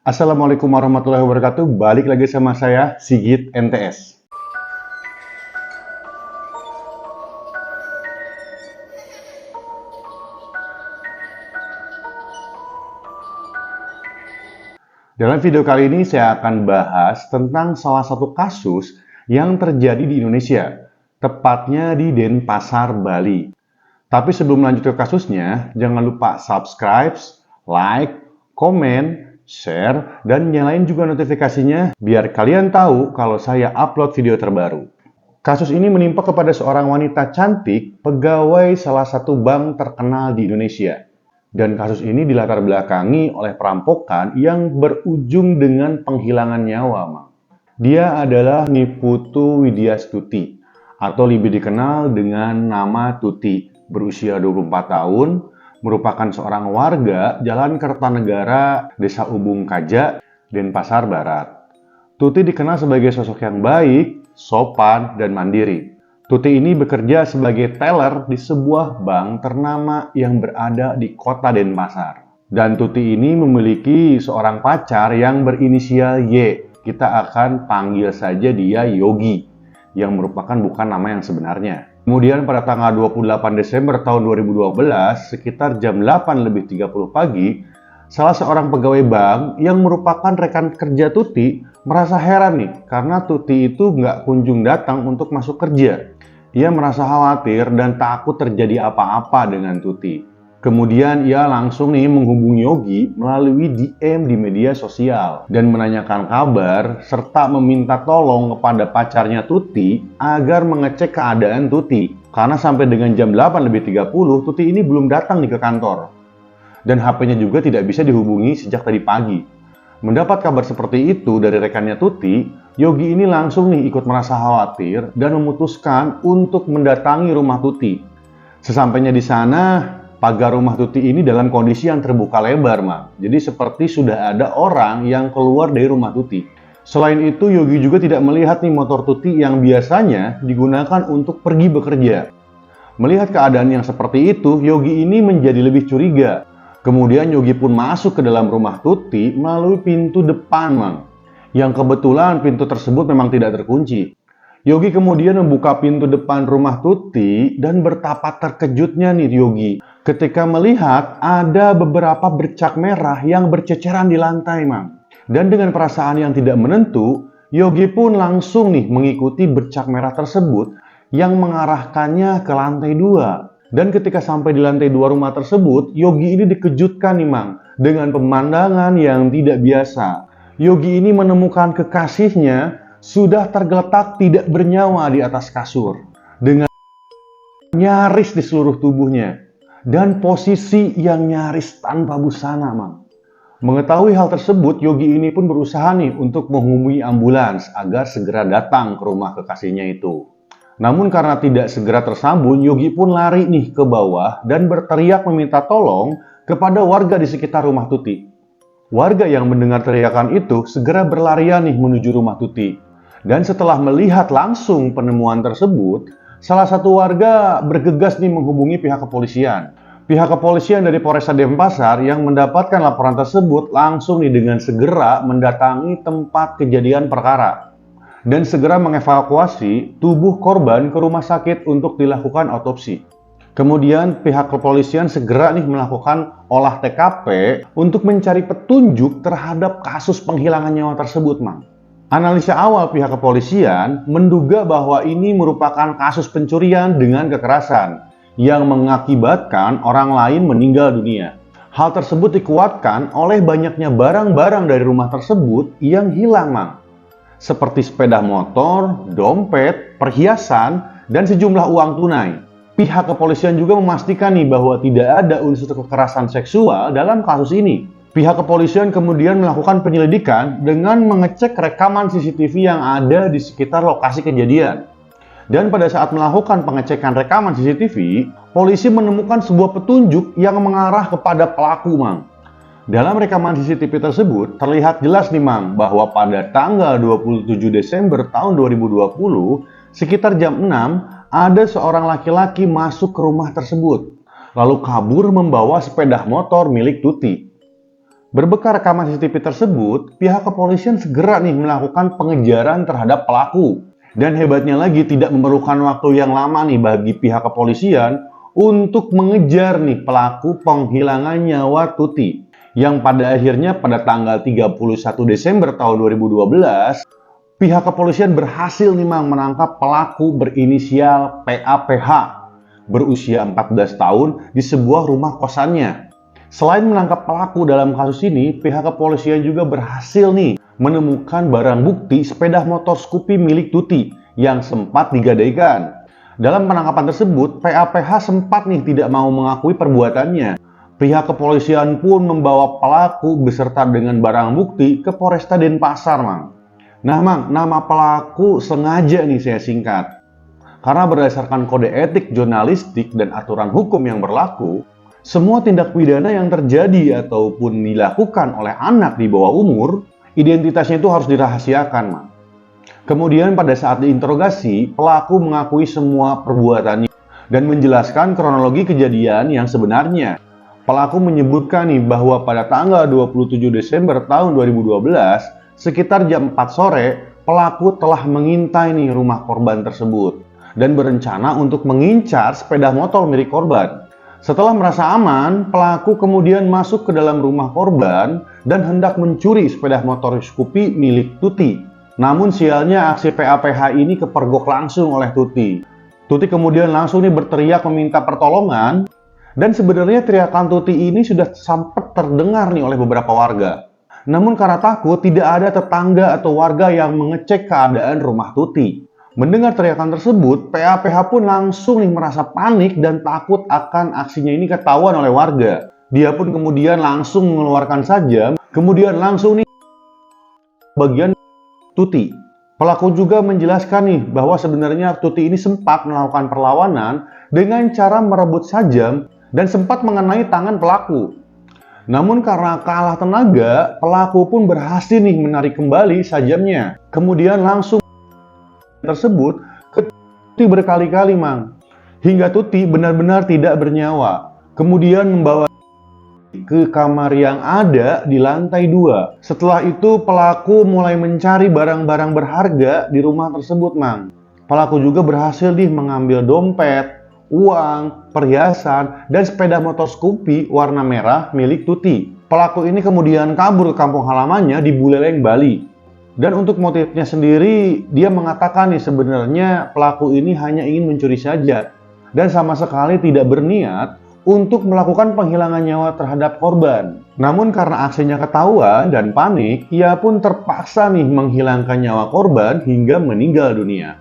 Assalamualaikum warahmatullahi wabarakatuh. Balik lagi sama saya, Sigit MTS. Dalam video kali ini saya akan bahas tentang salah satu kasus yang terjadi di Indonesia, tepatnya di Denpasar, Bali. Tapi sebelum lanjut ke kasusnya, jangan lupa subscribe, like, komen, share, dan nyalain juga notifikasinya biar kalian tahu kalau saya upload video terbaru. Kasus ini menimpa kepada seorang wanita cantik, pegawai salah satu bank terkenal di Indonesia. Dan kasus ini dilatar belakangi oleh perampokan yang berujung dengan penghilangan nyawa, Mang. Dia adalah Niputu Widyastuti, atau lebih dikenal dengan nama Tuti, berusia 24 tahun, merupakan seorang warga Jalan Kertanegara, Desa Ubung Kaja, Denpasar Barat. Tuti dikenal sebagai sosok yang baik, sopan, dan mandiri. Tuti ini bekerja sebagai teller di sebuah bank ternama yang berada di kota Denpasar. Dan Tuti ini memiliki seorang pacar yang berinisial Y. Kita akan panggil saja dia Yogi, yang merupakan bukan nama yang sebenarnya. Kemudian pada tanggal 28 Desember tahun 2012, sekitar jam 8:30 pagi, salah seorang pegawai bank yang merupakan rekan kerja Tuti merasa heran nih, karena Tuti itu nggak kunjung datang untuk masuk kerja. Ia merasa khawatir dan takut terjadi apa-apa dengan Tuti. Kemudian ia langsung nih menghubungi Yogi melalui DM di media sosial dan menanyakan kabar serta meminta tolong kepada pacarnya Tuti agar mengecek keadaan Tuti. Karena sampai dengan jam 8:30 Tuti ini belum datang nih ke kantor. Dan HP-nya juga tidak bisa dihubungi sejak tadi pagi. Mendapat kabar seperti itu dari rekannya Tuti, Yogi ini langsung nih ikut merasa khawatir dan memutuskan untuk mendatangi rumah Tuti. Sesampainya di sana, pagar rumah Tuti ini dalam kondisi yang terbuka lebar, Mang. Jadi seperti sudah ada orang yang keluar dari rumah Tuti. Selain itu, Yogi juga tidak melihat nih motor Tuti yang biasanya digunakan untuk pergi bekerja. Melihat keadaan yang seperti itu, Yogi ini menjadi lebih curiga. Kemudian Yogi pun masuk ke dalam rumah Tuti melalui pintu depan, Mang. Yang kebetulan pintu tersebut memang tidak terkunci. Yogi kemudian membuka pintu depan rumah Tuti dan betapa terkejutnya nih Yogi ketika melihat ada beberapa bercak merah yang berceceran di lantai, Mang. Dan dengan perasaan yang tidak menentu, Yogi pun langsung nih mengikuti bercak merah tersebut yang mengarahkannya ke lantai 2. Dan ketika sampai di lantai 2 rumah tersebut, Yogi ini dikejutkan nih, Mang, dengan pemandangan yang tidak biasa. Yogi ini menemukan kekasihnya sudah tergeletak tidak bernyawa di atas kasur dengan nyaris di seluruh tubuhnya dan posisi yang nyaris tanpa busana, Mang. Mengetahui hal tersebut, Yogi ini pun berusaha nih untuk menghubungi ambulans agar segera datang ke rumah kekasihnya itu. Namun karena tidak segera tersambung, Yogi pun lari nih ke bawah dan berteriak meminta tolong kepada warga di sekitar rumah Tuti. Warga yang mendengar teriakan itu segera berlarian nih menuju rumah Tuti. Dan setelah melihat langsung penemuan tersebut, salah satu warga bergegas nih menghubungi pihak kepolisian. Pihak kepolisian dari Polresta Denpasar yang mendapatkan laporan tersebut langsung nih dengan segera mendatangi tempat kejadian perkara dan segera mengevakuasi tubuh korban ke rumah sakit untuk dilakukan otopsi. Kemudian pihak kepolisian segera nih melakukan olah TKP untuk mencari petunjuk terhadap kasus penghilangan nyawa tersebut, Mang. Analisa awal pihak kepolisian menduga bahwa ini merupakan kasus pencurian dengan kekerasan yang mengakibatkan orang lain meninggal dunia. Hal tersebut dikuatkan oleh banyaknya barang-barang dari rumah tersebut yang hilang, Mang. Seperti sepeda motor, dompet, perhiasan, dan sejumlah uang tunai. Pihak kepolisian juga memastikan nih bahwa tidak ada unsur kekerasan seksual dalam kasus ini. Pihak kepolisian kemudian melakukan penyelidikan dengan mengecek rekaman CCTV yang ada di sekitar lokasi kejadian. Dan pada saat melakukan pengecekan rekaman CCTV, polisi menemukan sebuah petunjuk yang mengarah kepada pelaku, Mang. Dalam rekaman CCTV tersebut, terlihat jelas nih, Mang, bahwa pada tanggal 27 Desember tahun 2020, sekitar jam 6, ada seorang laki-laki masuk ke rumah tersebut, lalu kabur membawa sepeda motor milik Tuti. Berbekal rekaman CCTV tersebut, pihak kepolisian segera nih melakukan pengejaran terhadap pelaku. Dan hebatnya lagi tidak memerlukan waktu yang lama nih bagi pihak kepolisian untuk mengejar nih pelaku penghilangan nyawa Tuti. Yang pada akhirnya pada tanggal 31 Desember tahun 2012, pihak kepolisian berhasil nih menangkap pelaku berinisial PAPH berusia 14 tahun di sebuah rumah kosannya. Selain menangkap pelaku dalam kasus ini, pihak kepolisian juga berhasil nih menemukan barang bukti sepeda motor Scoopy milik Tuti yang sempat digadaikan. Dalam penangkapan tersebut, PAPH sempat nih tidak mau mengakui perbuatannya. Pihak kepolisian pun membawa pelaku beserta dengan barang bukti ke Polresta Denpasar, Mang. Nah, Mang, nama pelaku sengaja nih saya singkat. Karena berdasarkan kode etik jurnalistik dan aturan hukum yang berlaku, semua tindak pidana yang terjadi ataupun dilakukan oleh anak di bawah umur, identitasnya itu harus dirahasiakan, Mang. Kemudian pada saat diinterogasi, pelaku mengakui semua perbuatannya dan menjelaskan kronologi kejadian yang sebenarnya. Pelaku menyebutkan nih bahwa pada tanggal 27 Desember tahun 2012, sekitar jam 4 sore, pelaku telah mengintai nih rumah korban tersebut dan berencana untuk mengincar sepeda motor milik korban. Setelah merasa aman, pelaku kemudian masuk ke dalam rumah korban dan hendak mencuri sepeda motor Scoopy milik Tuti. Namun sialnya aksi PAPH ini kepergok langsung oleh Tuti. Tuti kemudian langsung nih berteriak meminta pertolongan, dan sebenarnya teriakan Tuti ini sudah sempat terdengar nih oleh beberapa warga. Namun karena takut, tidak ada tetangga atau warga yang mengecek keadaan rumah Tuti. Mendengar teriakan tersebut, PAPH pun langsung nih merasa panik dan takut akan aksinya ini ketahuan oleh warga. Dia pun kemudian langsung mengeluarkan sajam, kemudian langsung nih bagian Tuti. Pelaku juga menjelaskan nih bahwa sebenarnya Tuti ini sempat melakukan perlawanan dengan cara merebut sajam dan sempat mengenai tangan pelaku. Namun karena kalah tenaga, pelaku pun berhasil nih menarik kembali sajamnya. Kemudian langsung tersebut ke Tuti berkali-kali, Mang, hingga Tuti benar-benar tidak bernyawa. Kemudian membawa ke kamar yang ada di lantai 2. Setelah itu pelaku mulai mencari barang-barang berharga di rumah tersebut, Mang. Pelaku juga berhasil mengambil dompet, uang, perhiasan, dan sepeda motor Scoopy warna merah milik Tuti. Pelaku ini kemudian kabur ke kampung halamannya di Buleleng, Bali. Dan untuk motifnya sendiri, dia mengatakan nih sebenarnya pelaku ini hanya ingin mencuri saja dan sama sekali tidak berniat untuk melakukan penghilangan nyawa terhadap korban. Namun karena aksinya ketahuan dan panik, ia pun terpaksa nih menghilangkan nyawa korban hingga meninggal dunia.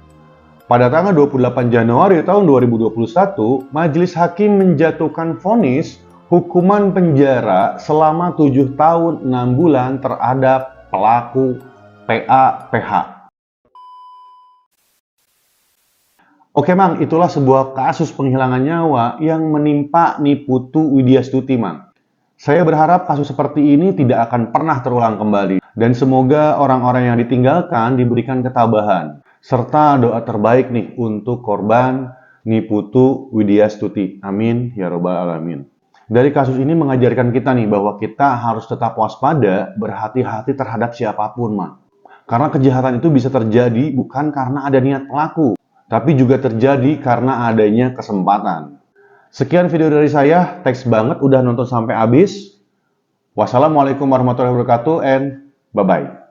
Pada tanggal 28 Januari tahun 2021, Majelis Hakim menjatuhkan vonis hukuman penjara selama 7 tahun 6 bulan terhadap pelaku PAPH. Oke, Mang, itulah sebuah kasus penghilangan nyawa yang menimpa Niputu Widyastuti, Mang. Saya berharap kasus seperti ini tidak akan pernah terulang kembali, dan semoga orang-orang yang ditinggalkan diberikan ketabahan, serta doa terbaik nih untuk korban Niputu Widyastuti. Amin ya robbal alamin. Dari kasus ini mengajarkan kita nih bahwa kita harus tetap waspada, berhati-hati terhadap siapapun, Mang. Karena kejahatan itu bisa terjadi bukan karena ada niat pelaku, tapi juga terjadi karena adanya kesempatan. Sekian video dari saya, thanks banget udah nonton sampai habis. Wassalamualaikum warahmatullahi wabarakatuh and bye-bye.